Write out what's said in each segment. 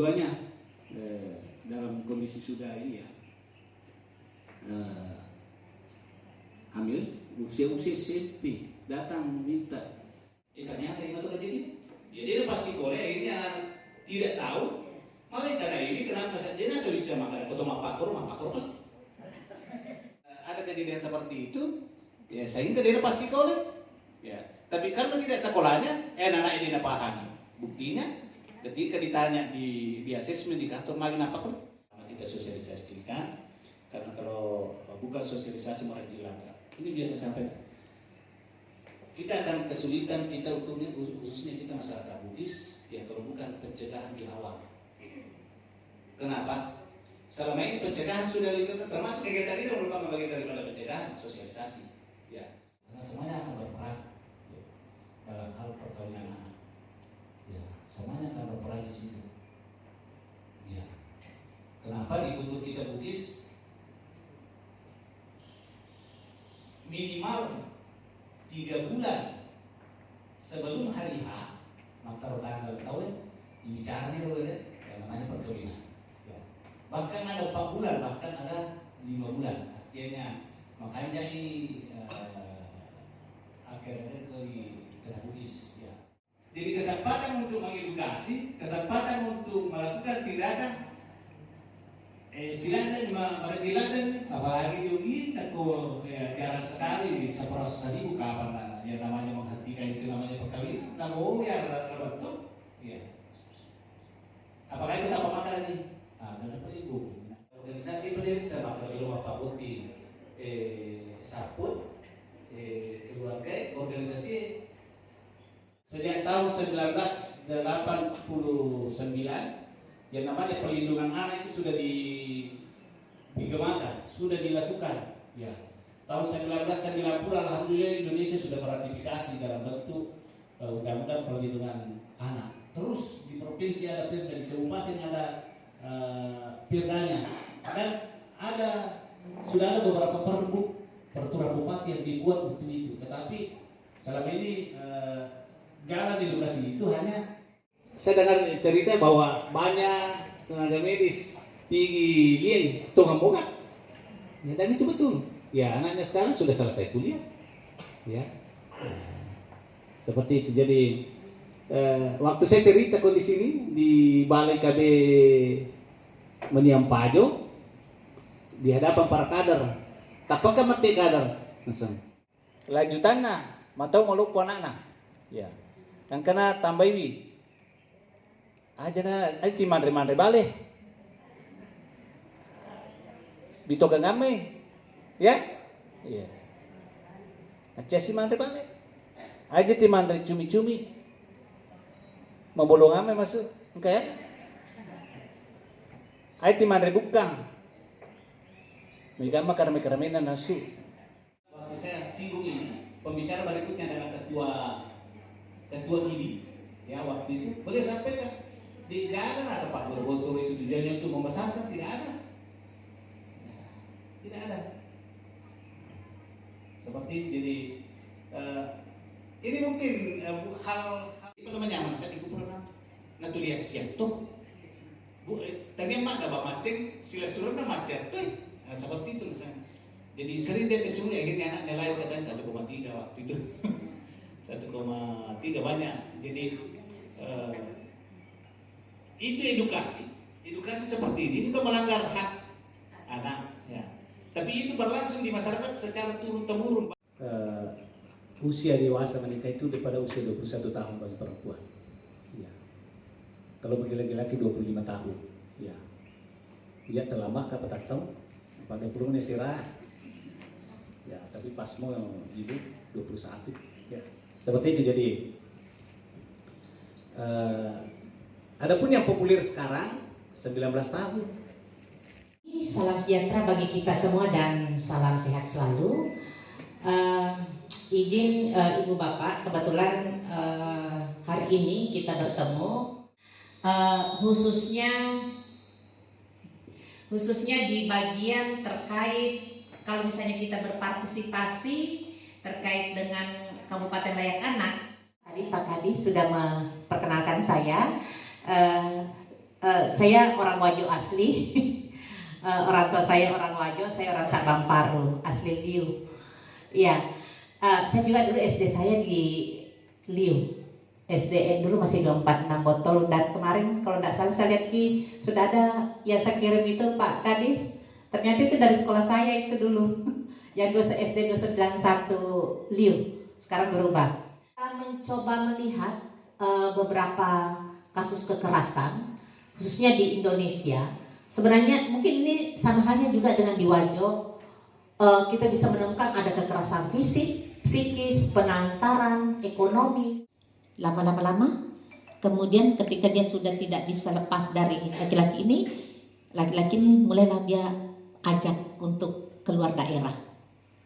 keduanya dalam kondisi sudah ini ya hamil, usia SMP datang minta. Ternyata ini betul jadi. Ya dia pasti Korea akhirnya tidak tahu. Malah karena ini kenapa dia nggak bisa makan atau mapakor. Ada kejadian seperti itu, ya sehingga dia pasti Korea. Ya, tapi karena tidak sekolahnya, anak ini tidak paham. Buktinya, ketika ditanya di asesmen di kantor makin apa pun, kita sosialisasikan. Karena kalau bukan sosialisasi mau dilanggar. Ini biasa sampai. Kita akan kesulitan kita untuknya khususnya kita masyarakat Buddhis ya kalau bukan pencegahan di awal. Kenapa? Selama ini pencegahan sudah dilakukan termasuk kegiatan ini merupakan bagian daripada pencegahan sosialisasi. Ya, karena semuanya akan berperan ya, dalam hal perkawinan anak. Ya, semuanya akan berperan di situ. Ya, kenapa di kultur kita Buddhis minimal 3 bulan sebelum hari H, maka tanggal tahun dibicarakan dulu ya, yang namanya perkawinan. Ya. Bahkan ada 4 bulan, bahkan ada 5 bulan. Artinya makanya jadi akhirnya ke Buddhis. Ya. Jadi kesempatan untuk mengedukasi, kesempatan untuk melakukan tindakan silakan berdilakan apalagi juga aku jarang sekali seproses tadi buka apa yang namanya menghentikan itu namanya perkawinan namun ya betul ya apalagi kita makan ini karena peribu organisasi berdiri sama di rumah Pak Putih Saput keluarga organisasi sejak tahun 1989 yang namanya perlindungan anak itu sudah digemakan, sudah dilakukan. Ya. Tahun 1990 alhamdulillah Indonesia sudah meratifikasi dalam bentuk undang-undang perlindungan anak. Terus di provinsi ada Pirda, di kabupaten ada Pirdanya, dan sudah ada beberapa peraturan bupati yang dibuat untuk itu. Tetapi selama ini jalan edukasi itu hanya saya dengar cerita bahwa banyak tenaga medis pergi lihat tukang buka, ya, dan itu betul. Ya anaknya sekarang sudah selesai kuliah, ya seperti itu. Jadi waktu saya cerita kondisi ini di Balai KB Meniampajo di hadapan para kader, apakah mati kader? Lanjutannya, matau malu anak-anak, ya, yang kena tambahi. Aja na ay timandre bale bito gangame ya iya aja si mandre bale aja timandre cumi-cumi mabolong ame masuk kaya ay timandre bukang megama karame-karamena nasu. Waktu saya singgung ini pembicara berikutnya adalah ketua IDI ya waktu itu boleh sampaikan tidak ada rasa Pak Borobudur itu tujuannya untuk membesarkan, tidak ada. Tidak ada. Seperti jadi ini mungkin hal apa namanya saya ikut pernah nanti lihat siapa bu tadi emak gak macet sila suruh macet seperti itu misalnya. Jadi sering dia disuruh akhirnya anaknya lahir katanya 1,3 waktu itu 1,3 banyak. Jadi itu edukasi seperti ini kan melanggar hak anak ya. Tapi itu berlangsung di masyarakat secara turun-temurun. Usia dewasa menikah itu daripada usia 21 tahun bagi perempuan. Ya. Kalau bagi laki-laki 25 tahun. Ya. Dia terlama ke petak tahun pada kurungnya sirah. Ya, tapi pas mau hidup 21. Ya. Seperti itu jadi. Adapun yang populer sekarang 19 tahun. Salam sejahtera bagi kita semua dan salam sehat selalu. Izin Ibu Bapak, kebetulan hari ini kita bertemu khususnya di bagian terkait kalau misalnya kita berpartisipasi terkait dengan Kabupaten Layak Anak. Tadi Pak Kadis sudah memperkenalkan saya. Saya orang Wajo asli. Orang tua saya orang Wajo, saya orang Sabang Paru, asli Liu. Iya, saya juga dulu SD saya di Liu. SDN dulu masih 246 botol, dan kemarin kalau tidak salah saya lihat sudah ada yang saya kirim itu Pak Kadis. Ternyata itu dari sekolah saya itu dulu, yang SD 291 Liu, sekarang berubah. Kita mencoba melihat beberapa kasus kekerasan, khususnya di Indonesia. Sebenarnya mungkin ini sama halnya juga dengan di Wajo. Kita bisa menemukan ada kekerasan fisik, psikis, penantaran, ekonomi. Lama-lama, kemudian ketika dia sudah tidak bisa lepas dari laki-laki ini mulailah dia ajak untuk keluar daerah.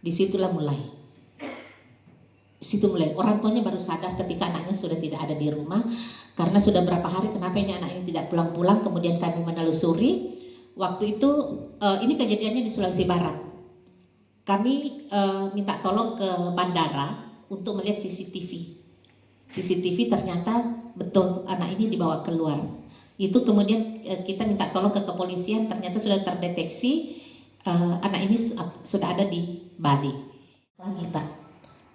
Disitulah mulai. Situ mulai. Orang tuanya baru sadar ketika anaknya sudah tidak ada di rumah, karena sudah berapa hari kenapa ini anak ini tidak pulang-pulang. Kemudian kami menelusuri. Waktu itu ini kejadiannya di Sulawesi Barat. Kami minta tolong ke bandara untuk melihat CCTV. CCTV ternyata betul anak ini dibawa keluar. Itu kemudian kita minta tolong ke kepolisian, ternyata sudah terdeteksi anak ini sudah ada di Bali. Lagi Pak,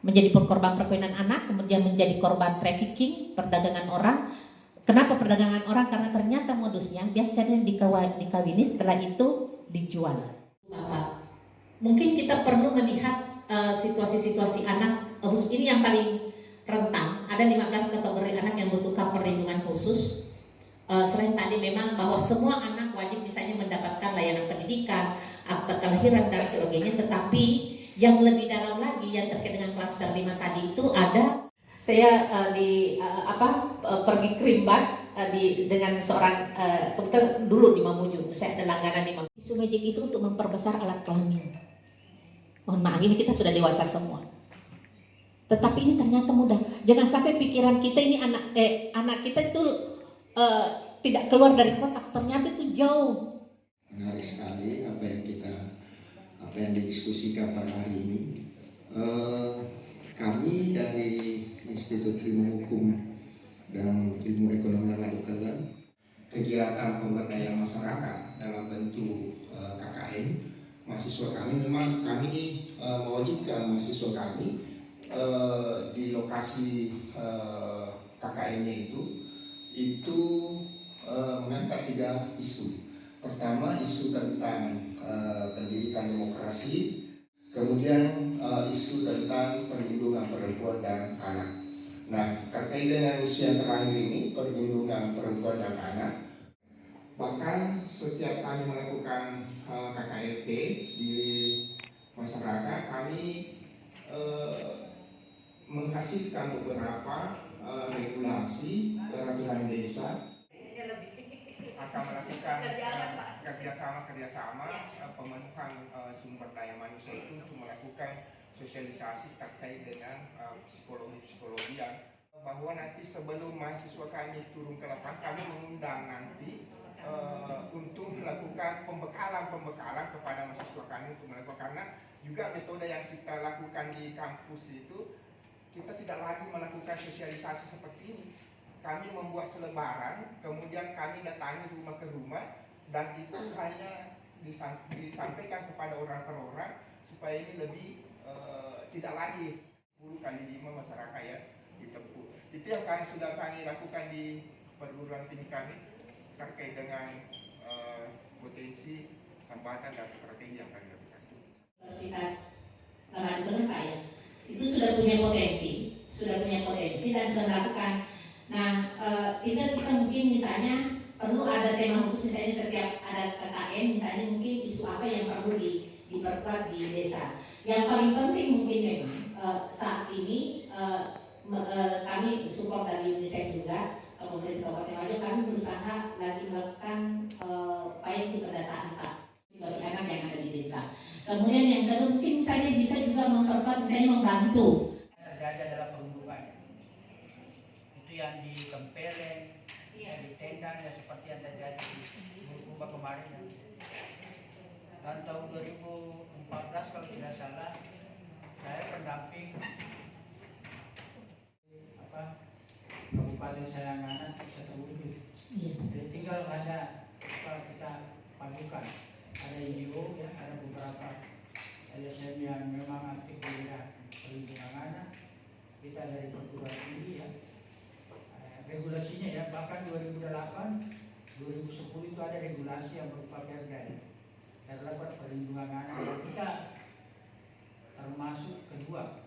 menjadi korban perkawinan anak, kemudian menjadi korban trafficking, perdagangan orang. Kenapa perdagangan orang? Karena ternyata modusnya biasanya dikawini, setelah itu dijual. Bapak, mungkin kita perlu melihat situasi-situasi anak, ini yang paling rentan. Ada 15 kategori anak yang membutuhkan perlindungan khusus. Selain tadi memang bahwa semua anak wajib misalnya mendapatkan layanan pendidikan, akte kelahiran dan sebagainya, tetapi yang lebih dalam lagi yang terkait dengan klaster 5 tadi itu ada. Saya pergi kerimbat dengan seorang kebetulan dulu di Mamuju, saya ada langganan di Mamuju. Isu magic itu untuk memperbesar alat kelamin. Mohon maaf, ini kita sudah dewasa semua. Tetapi ini ternyata mudah. Jangan sampai pikiran kita ini anak kita itu tidak keluar dari kotak, ternyata itu jauh. Menarik sekali apa yang didiskusikan pada hari ini. Kami dari Institut Ilmu Hukum dan Ilmu Ekonomi dan Keadilan, kegiatan pemberdayaan masyarakat dalam bentuk KKN, mahasiswa kami memang kami mewajibkan mahasiswa kami di lokasi KKN-nya itu mengangkat 3 isu. Pertama, isu tentang pendidikan demokrasi, kemudian isu tentang perlindungan perempuan dan anak. Nah, terkait dengan isu yang terakhir ini, perlindungan perempuan dan anak, bahkan setiap kami melakukan KKRT di masyarakat, kami menghasilkan beberapa regulasi peraturan desa akan melakukan kerjasama pemenuhan sumber daya manusia itu untuk melakukan sosialisasi terkait dengan psikologi bahwa nanti sebelum mahasiswa kami turun ke lapangan, kami mengundang nanti untuk melakukan pembekalan kepada mahasiswa kami untuk melakukan, karena juga metode yang kita lakukan di kampus itu kita tidak lagi melakukan sosialisasi seperti ini. Kami membuat selebaran, kemudian kami datangi rumah ke rumah, dan itu hanya disampaikan kepada orang per orang supaya ini lebih tidak lagi 10 kali 5 masyarakat ya ditempuh. Itu yang sudah kami lakukan di perguruan tinggi kami terkait dengan potensi, hambatan dan strategi yang kami lakukan. Universitas Lamongan Pak ya, itu sudah punya potensi dan sudah melakukan. Nah, tinggal kita mungkin misalnya perlu ada tema khusus, misalnya setiap ada KKN misalnya mungkin isu apa yang perlu diperkuat di desa. Yang paling penting mungkin memang saat ini kami support dari UNICEF juga, pemerintah Kabupaten Wajo, kami berusaha lagi melakukan upaya untuk pendataan Pak situasi anak yang ada di desa. Kemudian yang kedua mungkin misalnya bisa juga memperkuat, misalnya membantu. Terjadi adalah perundungan. Itu yang di Kempelen, yang di Tendang, ya seperti yang terjadi di Bulukumba kemarin. Dan tahun 2014 kalau tidak salah, saya pendamping Kabupaten paling sayang anak satu wujud. Iya. Jadi tinggal ada apa kita padukan. Ada NGO ya, ada beberapa LSM yang memang aktif di bidang perlindungan anak. Kita dari perguruan tinggi ya. Regulasinya ya, bahkan 2008, 2010 itu ada regulasi yang berupa perda ya. Terdapat perlindungan anak dan kita termasuk kedua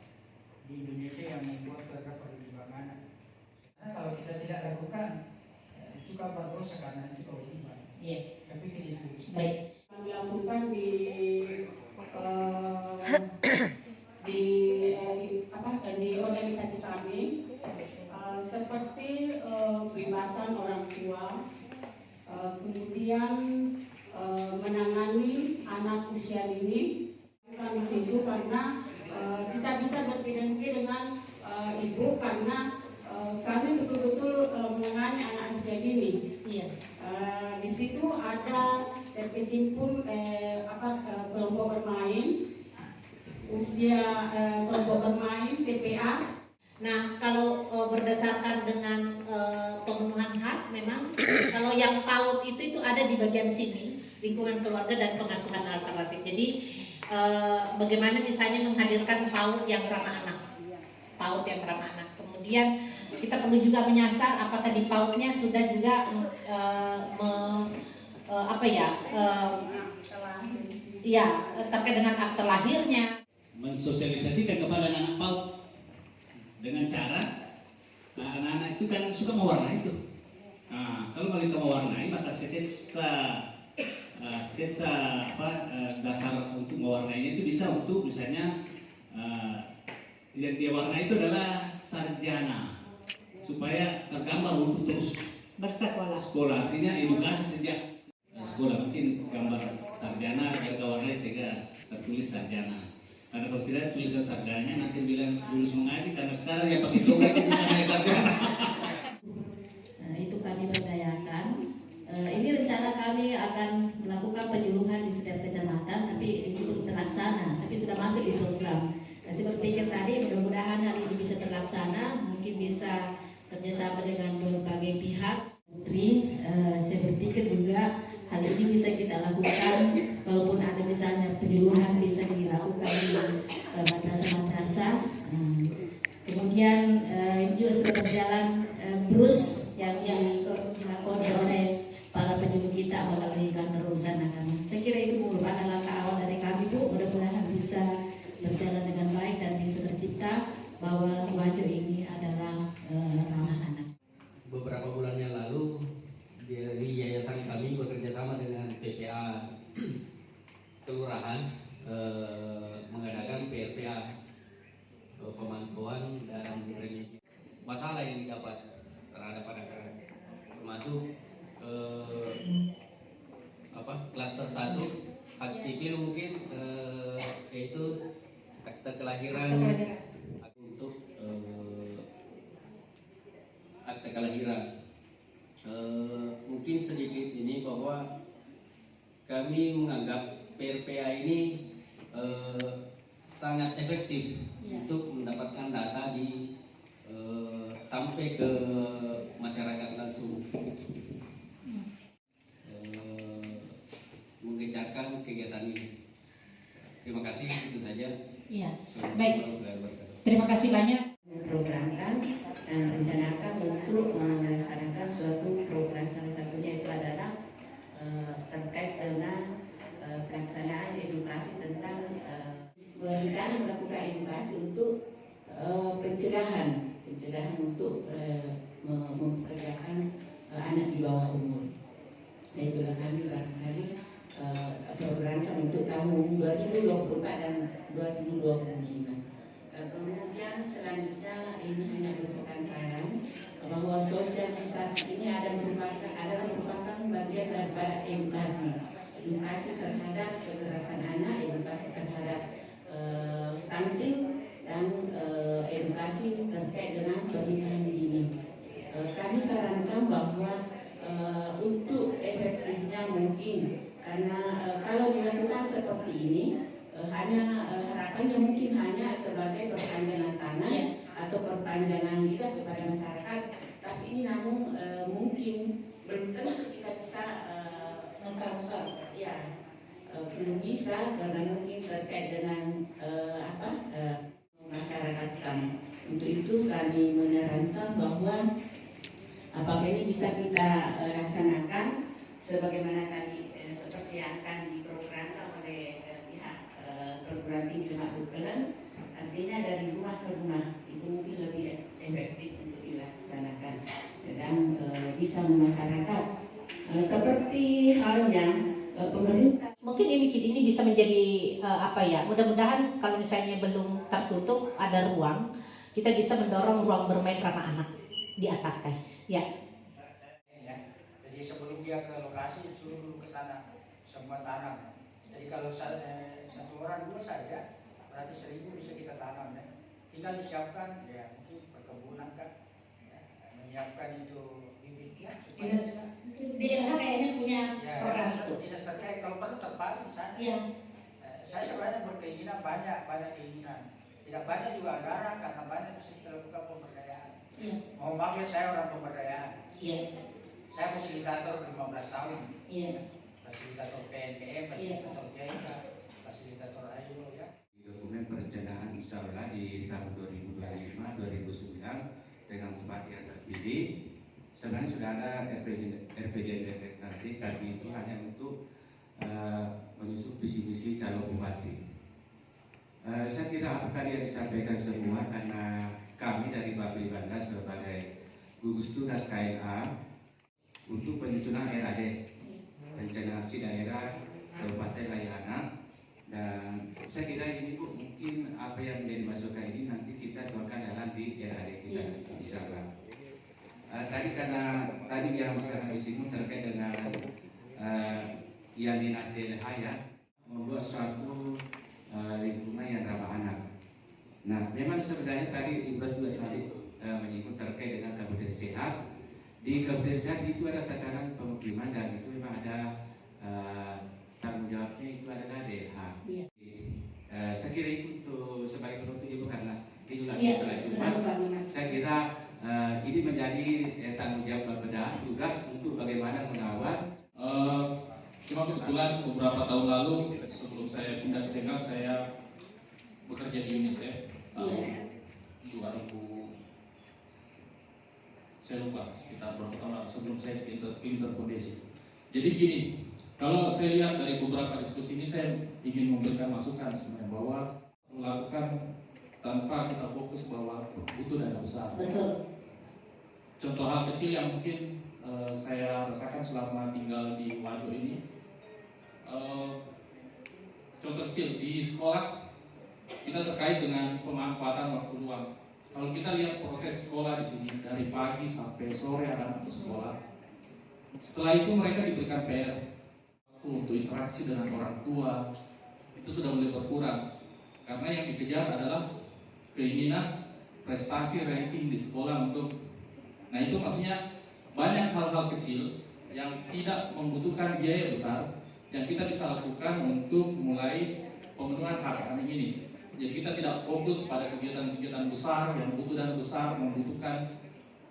di Indonesia yang membuat perda perlindungan anak. Nah, kalau kita tidak lakukan itu kabar dosa karena itu kewajiban. Iya. Tapi itu Baik. Dilakukan di organisasi kami seperti pelibatan orang tua, kemudian menangani anak usia dini. Kami situ karena kita bisa bersinergi dengan ibu karena kami betul-betul menangani anak usia dini. Iya. Di situ ada terkecimpung kelompok bermain, usia kelompok bermain TPA. Nah, kalau berdasarkan dengan pemenuhan hak, memang kalau yang PAUD itu ada di bagian sini, lingkungan keluarga dan pengasuhan alternatif. Jadi bagaimana misalnya menghadirkan PAUD yang ramah anak, PAUD yang ramah anak. Kemudian kita perlu juga menyasar apakah di PAUD-nya sudah juga terkait dengan akte lahirnya. Mensosialisasikan kepada anak PAUD dengan cara anak-anak itu kan suka mewarnai itu. Nah, kalau mereka mewarnai maka sketsa dasar untuk mewarnainya itu bisa untuk misalnya yang dia warnai itu adalah sarjana supaya tergambar untuk terus sekolah artinya edukasi sejak sekolah mungkin gambar sarjana mereka warnai sehingga tertulis sarjana. Karena kalau tidak tulisan sarjananya nanti bilang lulus mengaji karena sekarang yang pakai program itu bukan hanya sarjana. Nah, itu kami berdayakan. Ini rencana kami akan melakukan penyuluhan di setiap kecamatan, tapi itu belum terlaksana, tapi sudah masuk di program. Saya berpikir tadi mudah-mudahan hal ini bisa terlaksana, mungkin bisa kerjasama dengan berbagai pihak. Putri, saya berpikir juga hal ini bisa kita lakukan, walaupun ada misalnya penyuluhan bisa dilakukan di madrasah-madrasah. Kemudian juga sudah berjalan BRUS yang dilakoni oleh para penyuluh kita mengalihkan terusan. Saya kira itu merupakan langkah awal dari kami, Bu. Mudah-mudahan bisa berjalan dengan baik dan bisa tercipta bahwa wajib ini adalah ramah anak. Beberapa bulan yang lalu dari yayasan kami bekerja sama dengan PPA Kelurahan mengadakan PRPA pemantauan dan remisi masalah yang didapat terhadap anak-anak, termasuk klaster 1 hak sipil mungkin yaitu akte kelahiran untuk akte kelahiran. Mungkin sedikit ini bahwa kami menganggap PRPA ini sangat efektif untuk mendapatkan data di sampai ke masyarakat langsung, mengejarkan kegiatan ini. Terima kasih, itu saja. Iya, baik. Terima kasih banyak. Programkan dan rencanakan untuk melaksanakan suatu program, salah satunya itu adalah terkait dengan pelaksanaan edukasi tentang berencana melakukan edukasi untuk pencegahan untuk mempekerjakan anak di bawah umur. Dan itulah kami barangkali programkan untuk tahun 2024 dan 2025. Kemudian selanjutnya ini hanya merupakan saran bahwa sosialisasi ini adalah merupakan bagian daripada edukasi terhadap kekerasan anak, edukasi terhadap stunting dan edukasi terkait dengan pernikahan dini. Kami sarankan bahwa untuk efektifnya mungkin karena kalau dilakukan seperti ini hanya harapannya mungkin hanya sebagai perpanjangan tangan atau perpanjangan lidah kepada masyarakat, Tapi ini namun mungkin belum tentu kita bisa mentransfer, ya belum bisa karena mungkin terkait dengan masyarakat kami. Untuk itu kami menyarankan bahwa apakah ini bisa kita laksanakan sebagaimana tadi seperti yang akan diprogramkan oleh pihak perguruan tinggi Lemak Bukelen, artinya dari rumah ke rumah itu mungkin lebih efektif untuk dilaksanakan dan bisa memasyarakat seperti halnya pemerintah. Mungkin ini bisa menjadi mudah-mudahan kalau misalnya belum tertutup ada ruang, kita bisa mendorong ruang bermain ramah anak di Atakai. Ya. Jadi sebelum dia ke lokasi suruh dulu ke sana semua tanam. Jadi kalau satu orang dua saja berarti 1000 bisa kita tanam ya. Tinggal disiapkan ya mungkin perkebunan kan, ya, menyiapkan itu bibitnya. Di LH kayaknya punya program itu. Tidak terkait kalau perlu terpadu sana. Iya. Saya sebenarnya berkeinginan banyak keinginan. Tidak banyak juga anggaran karena banyak bisa kita lakukan pemberdayaan. Iya. Mau maaf ya saya orang pemberdayaan. Iya. Saya fasilitator 15 tahun. Iya. Fasilitator PNPM, fasilitator JK, fasilitator AYO ya. Dokumen perencanaan Insyaallah di tahun 2025-2009 dengan bupati yang terpilih. Sebenarnya sudah ada RPJMD nanti, tapi itu hanya untuk menyusun visi-misi calon bupati. Saya kira apa tadi yang disampaikan semua karena kami dari Bapil Banda sebagai gugus tugas KLA untuk penyusunan RAD, rencana aksi daerah Kabupaten Layanan, dan saya kira ini Bu mungkin apa yang menjadi masukan ini nanti kita tuangkan dalam di RAD kita insyaallah. Tadi yang masyarakat disinggung terkait dengan yang dinas DLH ya membuat suatu lingkungan yang ramah anak. Nah, memang sebenarnya tadi Ibu juga tadi menyinggung terkait dengan Kabupaten Sehat. Di Kabupaten Sehat itu ada tatanan pemukiman dan itu memang ada tanggung jawabnya itu adalah DLH. Iya. Saya kira itu untuk sebagai penutup Ibu karena itulah saya kira ini menjadi tanggung jawab Bapeda tugas untuk bagaimana mengawal. Cuma kebetulan beberapa tahun lalu sebelum saya pindah ke Senegal saya bekerja di UNICEF tahun 2000, saya lupa sekitar berapa tahun lalu sebelum saya ke Interfoundation. Jadi gini, kalau saya lihat dari beberapa diskusi ini saya ingin memberikan masukan sebenarnya bahwa melakukan tanpa kita fokus bahwa butuh dana besar. Betul. Contoh hal kecil yang mungkin saya rasakan selama tinggal di Wajo ini, contoh kecil di sekolah kita terkait dengan pemanfaatan waktu luang. Kalau kita lihat proses sekolah di sini dari pagi sampai sore anak-anak sekolah, setelah itu mereka diberikan PR untuk interaksi dengan orang tua, itu sudah mulai berkurang karena yang dikejar adalah keinginan prestasi ranking di sekolah untuk. Nah itu maksudnya banyak hal-hal kecil yang tidak membutuhkan biaya besar yang kita bisa lakukan untuk mulai pemenuhan hak anak ini. Jadi kita tidak fokus pada kegiatan-kegiatan besar yang butuh dana besar, membutuhkan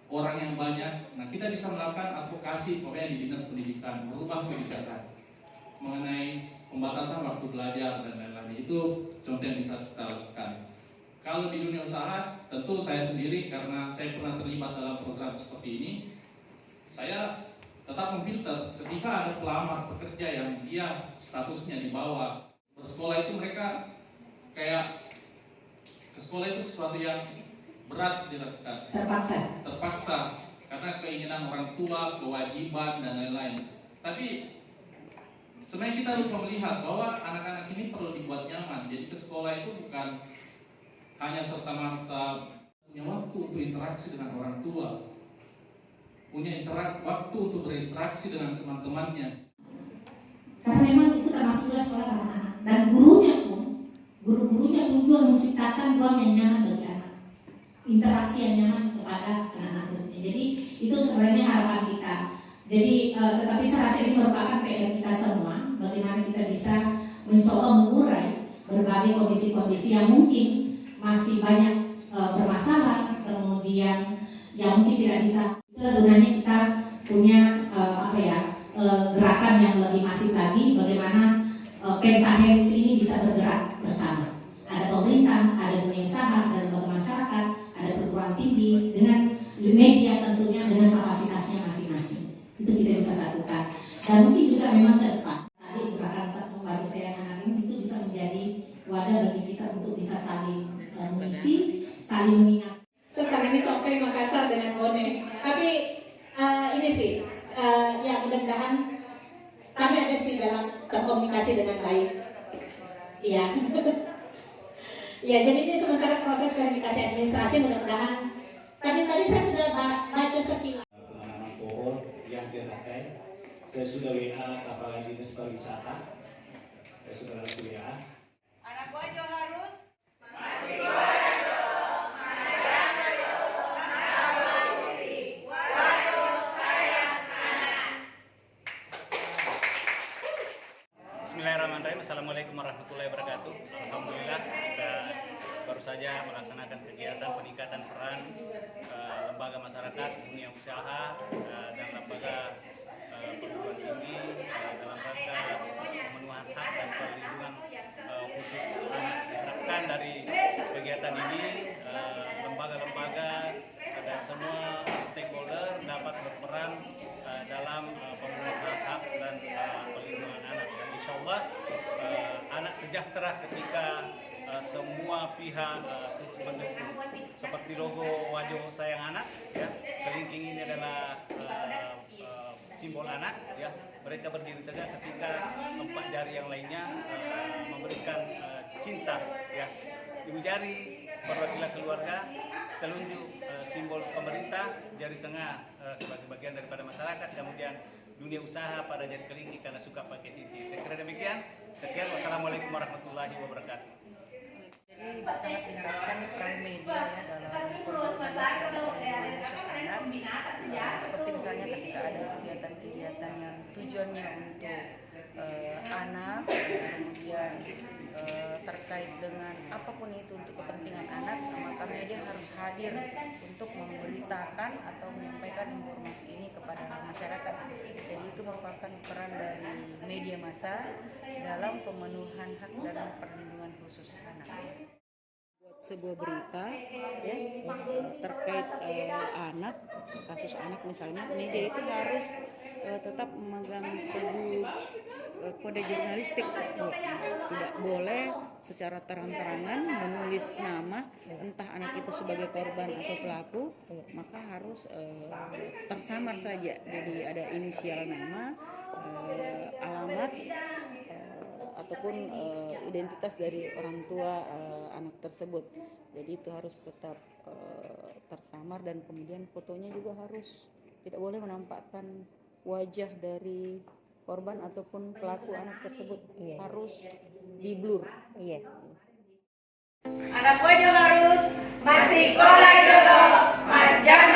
orang yang banyak. Nah kita bisa melakukan advokasi pokoknya di dinas pendidikan, merubah kebijakan mengenai pembatasan waktu belajar dan lain-lain. Itu contoh yang bisa kita lakukan. Kalau di dunia usaha, tentu saya sendiri karena saya pernah terlibat dalam program seperti ini, saya tetap memfilter ketika ada pelamar pekerja yang dia statusnya di bawah bersekolah itu mereka kayak ke sekolah itu sesuatu yang berat dilakukan. Terpaksa karena keinginan orang tua, kewajiban dan lain-lain. Tapi sebenarnya kita lupa melihat bahwa anak-anak ini perlu dibuat nyaman. Jadi ke sekolah itu bukan hanya serta-merta punya waktu untuk interaksi dengan orang tua, punya waktu untuk berinteraksi dengan teman-temannya. Karena memang itu termasuk sekolah anak-anak dan gurunya pun juga menciptakan ruang yang nyaman bagi anak, interaksi yang nyaman kepada anak-anak gurunya. Jadi itu sebenarnya harapan kita. Jadi tetapi saya rasa ini merupakan PR kita semua, bagaimana kita bisa mencoba mengurai berbagai kondisi-kondisi yang mungkin masih banyak bermasalah, kemudian yang mungkin tidak bisa. Itu Gunanya kita punya gerakan yang lebih masif lagi, bagaimana pentahelix ini bisa bergerak bersama. Ada pemerintah, ada dunia usaha, ada lembaga masyarakat, ada perguruan tinggi dengan media tentunya dengan kapasitasnya masing-masing. Itu kita bisa satukan. Dan mungkin juga memang ke depan tadi gerakan satu bagi sayang anak ini itu bisa menjadi wadah bagi kita untuk bisa saling mengisi, saling mengingat. Sekarang ini sampai Makassar dengan Bone. Tapi ini sih, ya mudah-mudahan kami ada sih dalam terkomunikasi dengan baik. Iya. Ya, jadi ini sementara proses verifikasi administrasi mudah-mudahan. Tadi saya sudah baca sekilas. Penanaman pohon yang dia pakai. Saya sudah WA Kepala Dinas Pariwisata. Saya sudah langsung WA. Anak bojo harus Bismillahirrahmanirrahim. Assalamualaikum warahmatullahi wabarakatuh. Alhamdulillah kita baru saja melaksanakan kegiatan peningkatan peran lembaga masyarakat, dunia usaha dan lembaga perguruan tinggi dalam rangka pemenuhan hak dan perlindungan khusus anak. Diharapkan dari kegiatan ini lembaga-lembaga dan semua stakeholder dapat berperan dalam pemenuhan hak dan perlindungan anak. Dan insya Allah anak sejahtera ketika semua pihak mendukung. Seperti logo Wajo Sayang Anak, ya, kelingking ini adalah simbol anak, ya. Mereka berdiri tegak ketika 4 jari yang lainnya memberikan cinta, ya. Ibu jari perwakilan keluarga, telunjuk simbol pemerintah, jari tengah sebagai bagian daripada masyarakat, kemudian dunia usaha pada jari kelingking karena suka pakai cincin. Saya kira demikian. Sekian, wassalamualaikum warahmatullahi wabarakatuh. Jadi sangat diharapkan peran media ya dalam perlindungan anak. Seperti misalnya ketika ada kegiatan-kegiatan yang tujuannya untuk anak, kemudian terkait dengan apapun itu untuk kepentingan anak, maka media harus hadir untuk memberitakan atau menyampaikan informasi ini kepada masyarakat. Jadi itu merupakan peran dari media massa dalam pemenuhan hak dan perlindungan khusus anak. Buat sebuah berita ya terkait anak, kasus anak misalnya, media itu harus tetap memegang teguh kode jurnalistik. Tidak boleh secara terang-terangan menulis nama entah anak itu sebagai korban atau pelaku, maka harus tersamar saja. Jadi ada inisial nama, alamat ataupun identitas dari orang tua anak tersebut. Jadi itu harus tetap tersamar dan kemudian fotonya juga harus tidak boleh menampakkan wajah dari korban ataupun pelaku anak tersebut. Harus di blur. anak bojo harus masih sekolah jodoh, jangan